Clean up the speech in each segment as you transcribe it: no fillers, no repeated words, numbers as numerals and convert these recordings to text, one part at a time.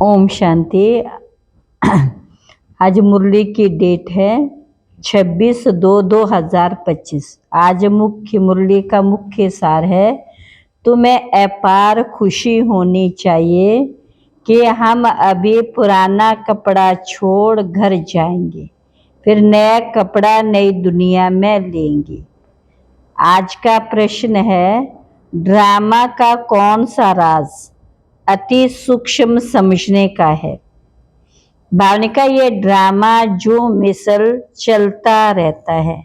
ओम शांति। आज मुरली की डेट है 26/2/2025। आज मुख्य मुरली का मुख्य सार है, तुम्हें अपार खुशी होनी चाहिए कि हम अभी पुराना कपड़ा छोड़ घर जाएंगे, फिर नया कपड़ा नई दुनिया में लेंगे। आज का प्रश्न है, ड्रामा का कौन सा राज अति सूक्ष्म समझने का है। भावनिका, ये ड्रामा जो मिसल चलता रहता है,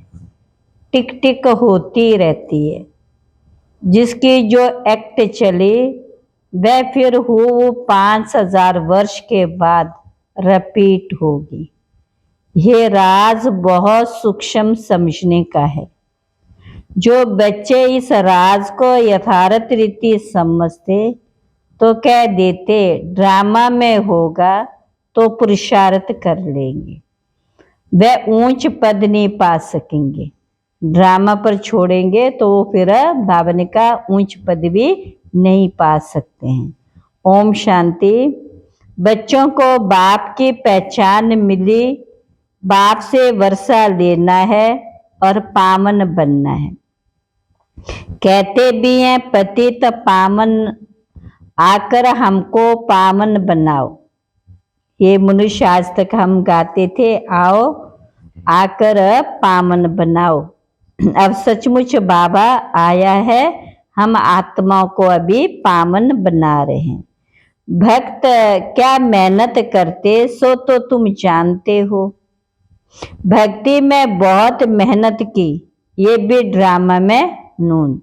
टिक टिक होती रहती है, जिसकी जो एक्ट चले वह फिर हो 5000 वर्ष के बाद रिपीट होगी। ये राज बहुत सूक्ष्म समझने का है। जो बच्चे इस राज को यथार्थ रीति समझते तो कह देते ड्रामा में होगा तो पुरुषार्थ कर लेंगे, वह ऊंच पद नहीं पा सकेंगे। ड्रामा पर छोड़ेंगे तो वो फिर भावनिका ऊंच पद भी नहीं पा सकते हैं। ओम शांति। बच्चों को बाप की पहचान मिली, बाप से वर्षा लेना है और पावन बनना है। कहते भी हैं पतित पावन आकर हमको पावन बनाओ। ये मनुष्य आज तक हम गाते थे, आओ आकर पावन बनाओ। अब सचमुच बाबा आया है, हम आत्माओं को अभी पावन बना रहे हैं। भक्त क्या मेहनत करते सो तो तुम जानते हो। भक्ति में बहुत मेहनत की, ये भी ड्रामा में नून।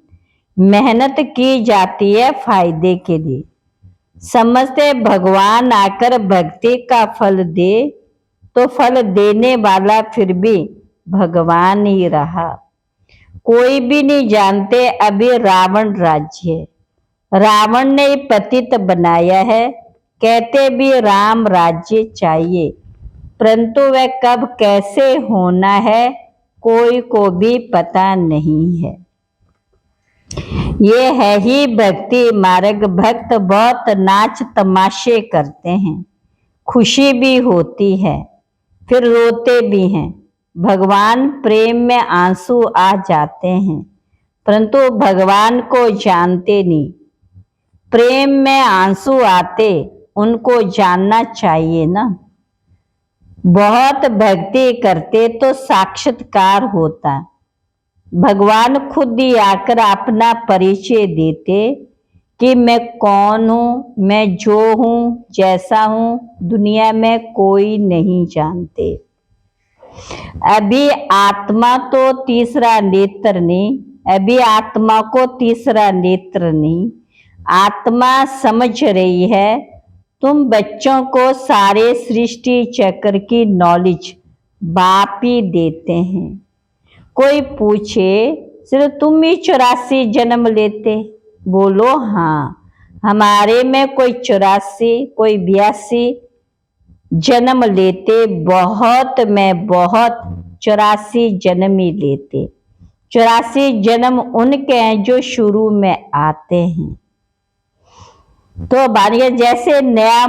मेहनत की जाती है फायदे के लिए। समझते भगवान आकर भक्ति का फल दे तो फल देने वाला फिर भी भगवान ही रहा। कोई भी नहीं जानते अभी रावण राज्य है, रावण ने पतित बनाया है। कहते भी राम राज्य चाहिए, परंतु वह कब कैसे होना है कोई को भी पता नहीं है। ये है ही भक्ति मार्ग। भक्त बहुत नाच तमाशे करते हैं, खुशी भी होती है, फिर रोते भी हैं। भगवान प्रेम में आंसू आ जाते हैं, परंतु भगवान को जानते नहीं। प्रेम में आंसू आते, उनको जानना चाहिए ना। बहुत भक्ति करते तो साक्षात्कार होता। भगवान खुद ही आकर अपना परिचय देते कि मैं कौन हूँ, मैं जो हूँ, जैसा हूँ, दुनिया में कोई नहीं जानते। अभी आत्मा तो तीसरा नेत्र नहीं, अभी आत्मा को तीसरा नेत्र नहीं। आत्मा समझ रही है। तुम बच्चों को सारे सृष्टि चक्र की नॉलेज बाप ही देते हैं। कोई पूछे सिर्फ तुम ही 84 जन्म लेते, बोलो हाँ, हमारे में कोई 84 कोई 82 जन्म लेते। बहुत में बहुत 84 जन्म ही लेते। 84 जन्म उनके हैं जो शुरू में आते हैं। तो बानिया जैसे नया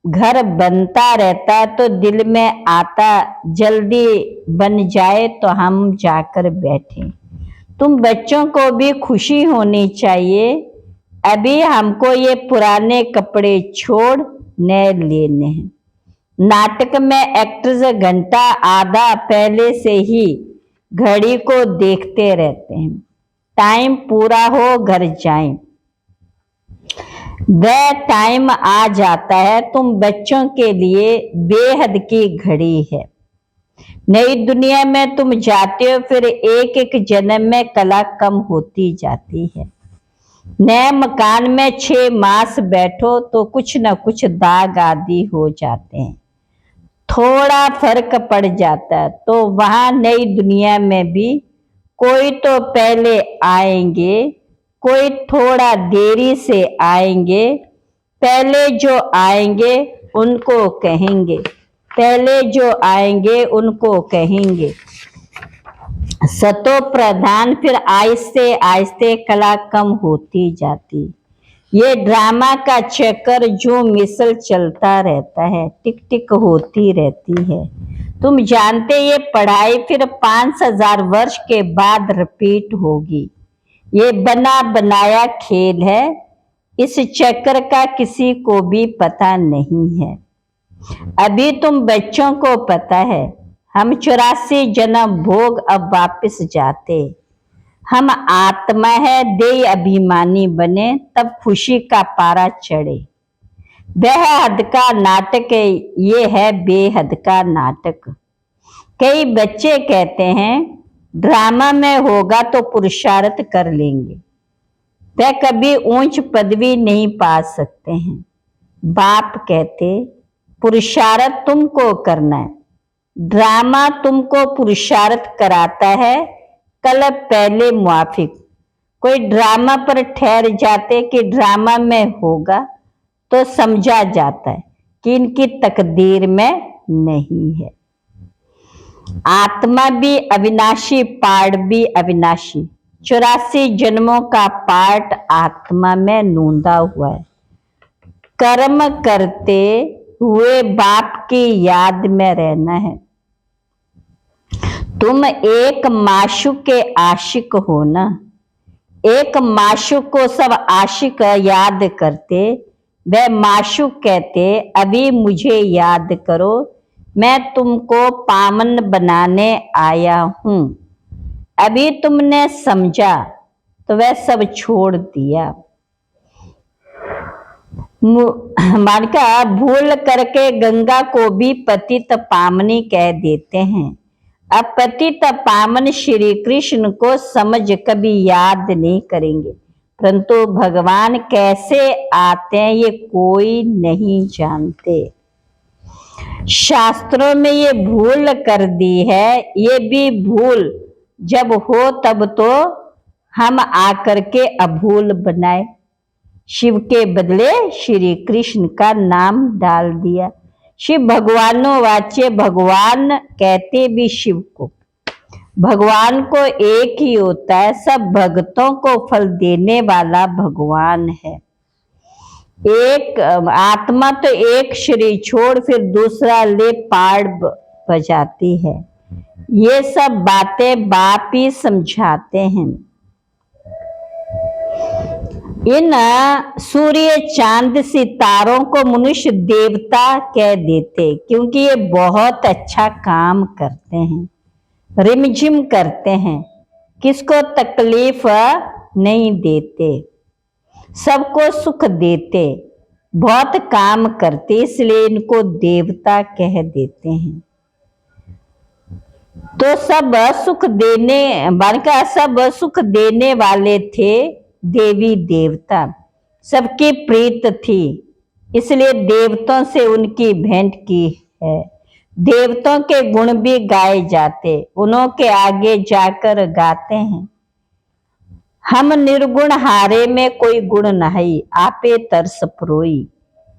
घर बनता रहता है तो दिल में आता जल्दी बन जाए तो हम जाकर बैठे। तुम बच्चों को भी खुशी होनी चाहिए, अभी हमको ये पुराने कपड़े छोड़ नए लेने हैं। नाटक में एक्टर्स घंटा आधा पहले से ही घड़ी को देखते रहते हैं, टाइम पूरा हो घर जाएं। वह टाइम आ जाता है, तुम बच्चों के लिए बेहद की घड़ी है। नई दुनिया में तुम जाते हो, फिर एक एक जन्म में कला कम होती जाती है। नए मकान में 6 मास बैठो तो कुछ न कुछ दाग आदि हो जाते हैं, थोड़ा फर्क पड़ जाता है। तो वहां नई दुनिया में भी कोई तो पहले आएंगे, कोई थोड़ा देरी से आएंगे। पहले जो आएंगे उनको कहेंगे, पहले जो आएंगे उनको कहेंगे सतो प्रधान। फिर आहिस्ते आहिस्ते कला कम होती जाती। ये ड्रामा का चक्कर जो मिसल चलता रहता है, टिक टिक होती रहती है। तुम जानते ये पढ़ाई फिर 5000 वर्ष के बाद रिपीट होगी। ये बना बनाया खेल है, इस चक्कर का किसी को भी पता नहीं है। अभी तुम बच्चों को पता है, हम 84 जन्म भोग अब वापस जाते। हम आत्मा है, देह अभिमानी बने तब खुशी का पारा चढ़े। बेहद का नाटक है, ये है बेहद का नाटक। कई बच्चे कहते हैं ड्रामा में होगा तो पुरुषार्थ कर लेंगे, वे कभी ऊंच पदवी नहीं पा सकते हैं। बाप कहते पुरुषार्थ तुमको करना है, ड्रामा तुमको पुरुषार्थ कराता है। कल पहले मुआफिक कोई ड्रामा पर ठहर जाते कि ड्रामा में होगा तो समझा जाता है कि इनकी तकदीर में नहीं है। आत्मा भी अविनाशी, पाठ भी अविनाशी। 84 जन्मों का पाठ आत्मा में नूंदा हुआ है। कर्म करते हुए बाप की याद में रहना है। तुम एक माशूक के आशिक हो ना। एक माशूक को सब आशिक याद करते, वह माशूक कहते अभी मुझे याद करो, मैं तुमको पावन बनाने आया हूं। अभी तुमने समझा तो वह सब छोड़ दिया। मानका भूल करके गंगा को भी पतित पावनी कह देते हैं। अब पतित पावन श्री कृष्ण को समझ कभी याद नहीं करेंगे, परंतु भगवान कैसे आते हैं ये कोई नहीं जानते। शास्त्रों में ये भूल कर दी है, ये भी भूल जब हो तब तो हम आकर के अभूल बनाए। शिव के बदले श्री कृष्ण का नाम डाल दिया। शिव भगवानों वाच्य, भगवान कहते भी शिव को। भगवान को एक ही होता है, सब भक्तों को फल देने वाला भगवान है। एक आत्मा तो एक शरीर छोड़ फिर दूसरा ले पाड़ बजाती है। ये सब बातें बाप ही समझाते हैं। इन सूर्य चांद सितारों को मनुष्य देवता कह देते, क्योंकि ये बहुत अच्छा काम करते हैं, रिमझिम करते हैं, किसको तकलीफ नहीं देते, सबको सुख देते, बहुत काम करते, इसलिए इनको देवता कह देते हैं। तो सब सुख देने बालका सब सुख देने वाले थे, देवी देवता सबकी प्रीत थी, इसलिए देवताओं से उनकी भेंट की है। देवताओं के गुण भी गाए जाते, उन्हों के आगे जाकर गाते हैं। हम निर्गुण हारे में कोई गुण नहीं, आपे तरस परोई।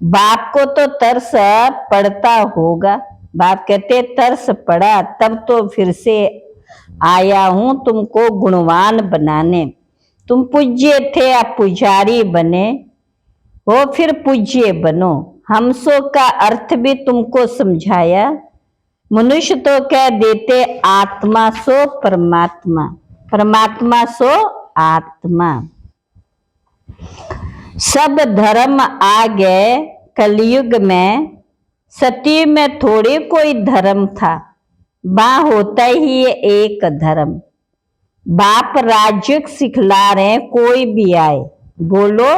बाप को तो तरस पड़ता होगा। बाप कहते तरस पड़ा तब तो फिर से आया हूं तुमको गुणवान बनाने। तुम पूज्य थे, आप पुजारी बने हो, फिर पूज्य बनो। हमसो का अर्थ भी तुमको समझाया। मनुष्य तो कह देते आत्मा सो परमात्मा, परमात्मा सो आत्मा। सब धर्म आ गए कलयुग में, सती में थोड़ी कोई धर्म था, बा होता ही एक धर्म। बाप राज्य सिखला रहे, कोई भी आए बोलो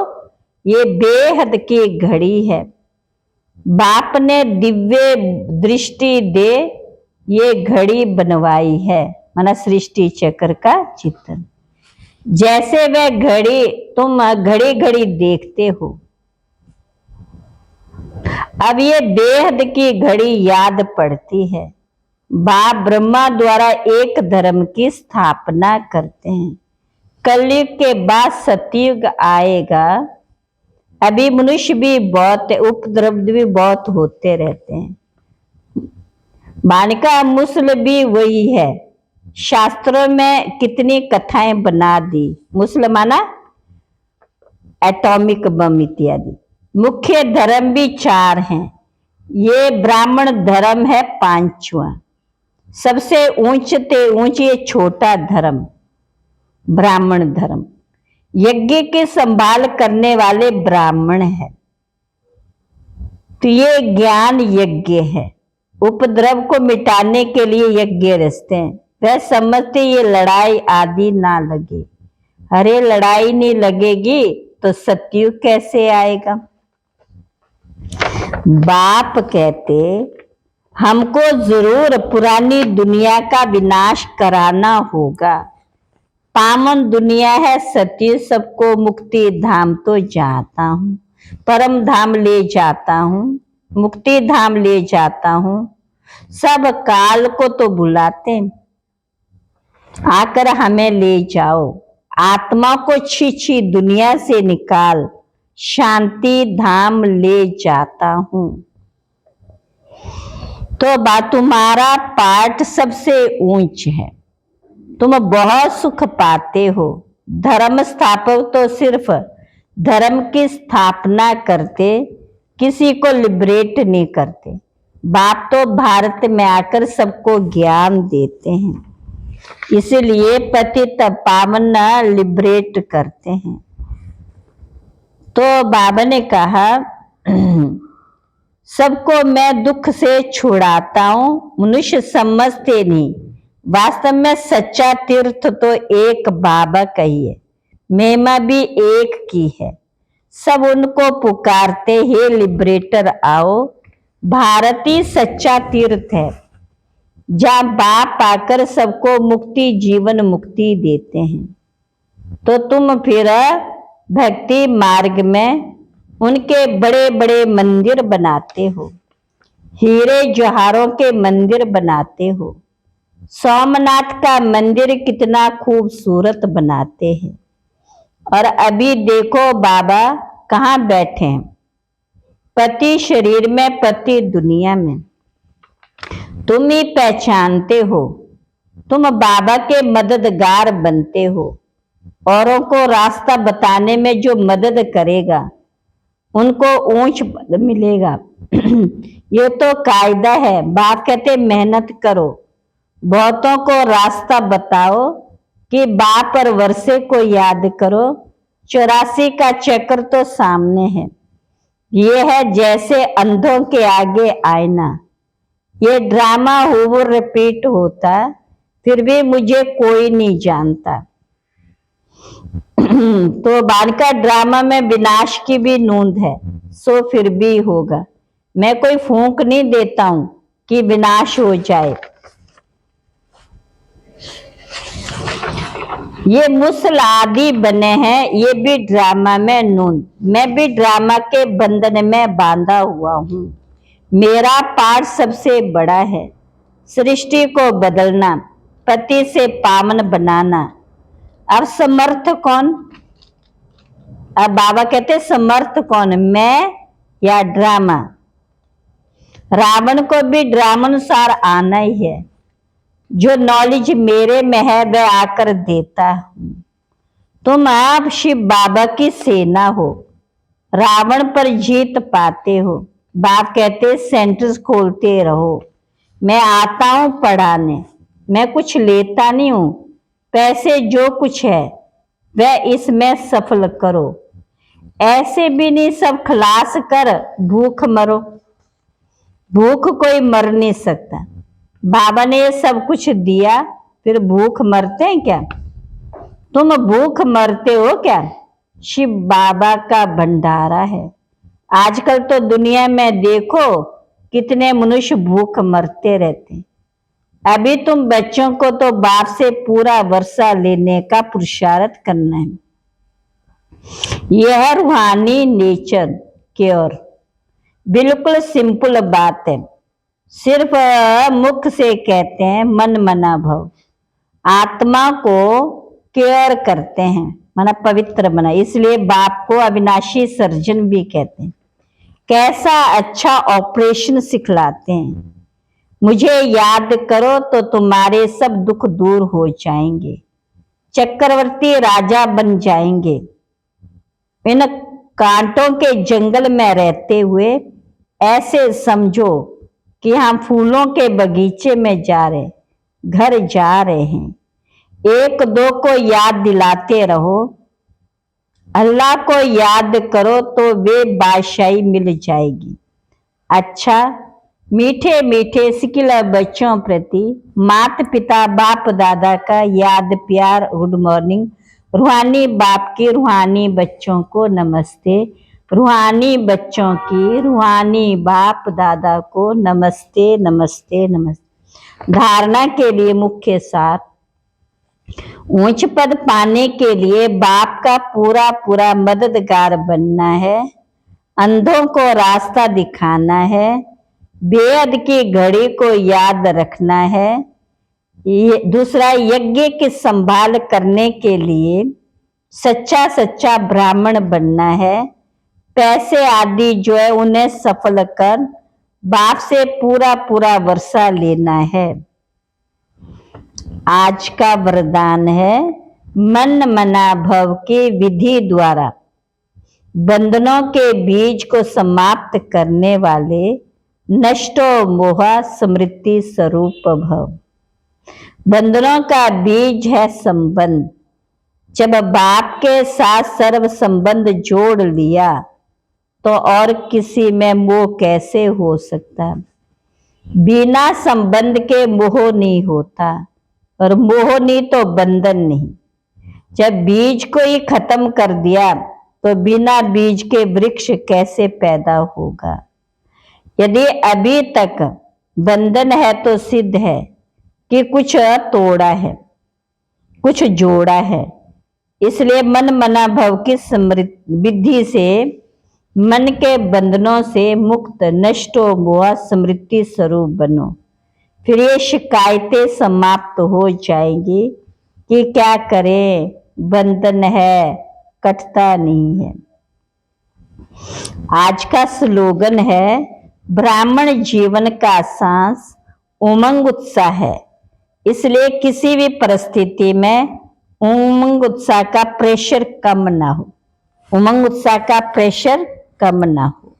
ये बेहद की घड़ी है। बाप ने दिव्य दृष्टि दे ये घड़ी बनवाई है, माना सृष्टि चक्र का चित्रण। जैसे वह घड़ी तुम घड़ी घड़ी देखते हो, अब ये बेहद की घड़ी याद पड़ती है। बाप ब्रह्मा द्वारा एक धर्म की स्थापना करते हैं। कलयुग के बाद सतयुग आएगा। अभी मनुष्य भी बहुत उपद्रव भी बहुत होते रहते हैं। बालिका मुस्ल भी वही है। शास्त्रों में कितनी कथाएं बना दी। मुस्लमाना एटॉमिक बम इत्यादि। मुख्य धर्म भी 4 हैं। ये ब्राह्मण धर्म है 5वां। सबसे ऊंचते ऊंच ये छोटा धर्म ब्राह्मण धर्म। यज्ञ की संभाल करने वाले ब्राह्मण है। तो ये ज्ञान यज्ञ है। उपद्रव को मिटाने के लिए यज्ञ रचते हैं। वह समझते ये लड़ाई आदि ना लगे। अरे लड़ाई नहीं लगेगी तो सतयुग कैसे आएगा। बाप कहते हमको जरूर पुरानी दुनिया का विनाश कराना होगा। पावन दुनिया है सत्य, सबको मुक्ति धाम तो जाता हूँ। परम धाम ले जाता हूँ, मुक्ति धाम ले जाता हूँ। सब काल को तो बुलाते, आकर हमें ले जाओ। आत्मा को छी दुनिया से निकाल, शांति धाम ले जाता हूँ। तो तुम्हारा पाठ सबसे ऊंच है। तुम बहुत सुख पाते हो। धर्म स्थापक तो सिर्फ धर्म की स्थापना करते, किसी को लिबरेट नहीं करते। बाप तो भारत में आकर सबको ज्ञान देते हैं, इसलिए पतित पावन लिबरेट करते हैं। तो बाबा ने कहा सबको मैं दुख से छुड़ाता हूँ। मनुष्य समझते नहीं, वास्तव में सच्चा तीर्थ तो एक बाबा का ही है, महिमा भी एक की है। सब उनको पुकारते हे लिबरेटर आओ। भारत ही सच्चा तीर्थ है, जहाँ बाप आकर सबको मुक्ति जीवन मुक्ति देते हैं। तो तुम फिर भक्ति मार्ग में उनके बड़े बड़े मंदिर बनाते हो, हीरे जवाहरों के मंदिर बनाते हो। सोमनाथ का मंदिर कितना खूबसूरत बनाते हैं। और अभी देखो बाबा कहाँ बैठे हैं, पति शरीर में पति दुनिया में। तुम ही पहचानते हो, तुम बाबा के मददगार बनते हो। औरों को रास्ता बताने में जो मदद करेगा उनको ऊंच पद मिलेगा। ये तो कायदा है। बाप कहते मेहनत करो, बहुतों को रास्ता बताओ कि बाप और वर्षे को याद करो। 84 का चक्र तो सामने है। ये है जैसे अंधों के आगे आईना। ये ड्रामा हो रिपीट होता, फिर भी मुझे कोई नहीं जानता। तो बाद का ड्रामा में विनाश की भी नूंद है, सो फिर भी होगा। मैं कोई फूंक नहीं देता हूं कि विनाश हो जाए। ये मुसल आदि बने हैं, ये भी ड्रामा में नूंद। मैं भी ड्रामा के बंधन में बांधा हुआ हूँ। मेरा पाठ सबसे बड़ा है, सृष्टि को बदलना, पति से पावन बनाना। अब समर्थ कौन? अब बाबा कहते समर्थ कौन, मैं या ड्रामा? रावण को भी ड्रामानुसार आना ही है। जो नॉलेज मेरे में है वह आकर देता हूं। तुम आप शिव बाबा की सेना हो, रावण पर जीत पाते हो। बाप कहते सेंटर्स खोलते रहो। मैं आता हूं पढ़ाने, मैं कुछ लेता नहीं हूं। पैसे जो कुछ है वह इसमें सफल करो। ऐसे भी नहीं सब खलास कर भूख मरो। भूख कोई मर नहीं सकता। बाबा ने ये सब कुछ दिया, फिर भूख मरते हैं क्या? तुम भूख मरते हो क्या? शिव बाबा का भंडारा है। आजकल तो दुनिया में देखो कितने मनुष्य भूख मरते रहते हैं। अभी तुम बच्चों को तो बाप से पूरा वर्षा लेने का पुरुषार्थ करना है। यह रूहानी नेचर केयर बिल्कुल सिंपल बात है। सिर्फ मुख से कहते हैं मन मना भव। आत्मा को केयर करते हैं, माना पवित्र बना। इसलिए बाप को अविनाशी सर्जन भी कहते हैं। कैसा अच्छा ऑपरेशन सिखलाते हैं। मुझे याद करो तो तुम्हारे सब दुख दूर हो जाएंगे, चक्रवर्ती राजा बन जाएंगे। इन कांटों के जंगल में रहते हुए ऐसे समझो कि हम फूलों के बगीचे में जा रहे, घर जा रहे हैं। एक दो को याद दिलाते रहो, अल्लाह को याद करो तो वे बादशाही मिल जाएगी। अच्छा, मीठे मीठे सिकिला बच्चों प्रति माता पिता बाप दादा का याद प्यार गुड मॉर्निंग। रूहानी बाप के रूहानी बच्चों को नमस्ते। रूहानी बच्चों की रूहानी बाप दादा को नमस्ते नमस्ते नमस्ते। धारणा के लिए मुख्य सार, ऊंच पद पाने के लिए बाप का पूरा पूरा मददगार बनना है, अंधों को रास्ता दिखाना है, बेअद की घड़ी को याद रखना है। दूसरा, यज्ञ की संभाल करने के लिए सच्चा सच्चा ब्राह्मण बनना है। पैसे आदि जो है उन्हें सफल कर बाप से पूरा पूरा वर्षा लेना है। आज का वरदान है, मन मना भव की विधि द्वारा बंधनों के बीज को समाप्त करने वाले नष्टो मोह स्मृति स्वरूप भव। बंधनों का बीज है संबंध। जब बाप के साथ सर्व संबंध जोड़ लिया तो और किसी में मोह कैसे हो सकता। बिना संबंध के मोह नहीं होता और मोह नहीं तो बंधन नहीं। जब बीज को ही खत्म कर दिया तो बिना बीज के वृक्ष कैसे पैदा होगा। यदि अभी तक बंधन है तो सिद्ध है कि कुछ तोड़ा है, कुछ जोड़ा है। इसलिए मन मना भव की विधि से मन के बंधनों से मुक्त नष्ट हो मोह स्मृति स्वरूप बनो। फिर ये शिकायतें समाप्त हो जाएंगी कि क्या करें, बंधन है, कटता नहीं है। आज का स्लोगन है, ब्राह्मण जीवन का सांस उमंग उत्साह है। इसलिए किसी भी परिस्थिति में उमंग उत्साह का प्रेशर कम ना हो, उमंग उत्साह का प्रेशर कम ना हो।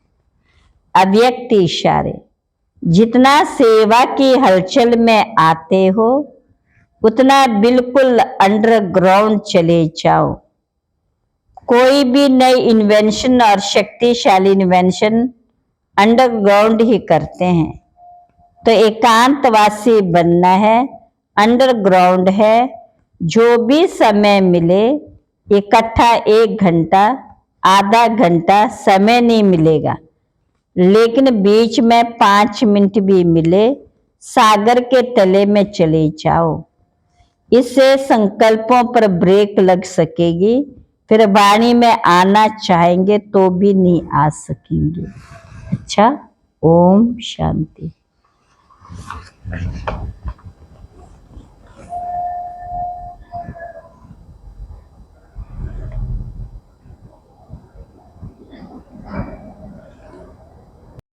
अव्यक्त इशारे, जितना सेवा की हलचल में आते हो उतना बिल्कुल अंडरग्राउंड चले जाओ। कोई भी नई इन्वेंशन और शक्तिशाली इन्वेंशन अंडरग्राउंड ही करते हैं। तो एकांतवासी बनना है, अंडरग्राउंड है। जो भी समय मिले, इकट्ठा 1 घंटा आधा घंटा समय नहीं मिलेगा, लेकिन बीच में 5 मिनट भी मिले, सागर के तले में चले जाओ। इससे संकल्पों पर ब्रेक लग सकेगी। फिर वाणी में आना चाहेंगे तो भी नहीं आ सकेंगे। अच्छा, ओम शांति।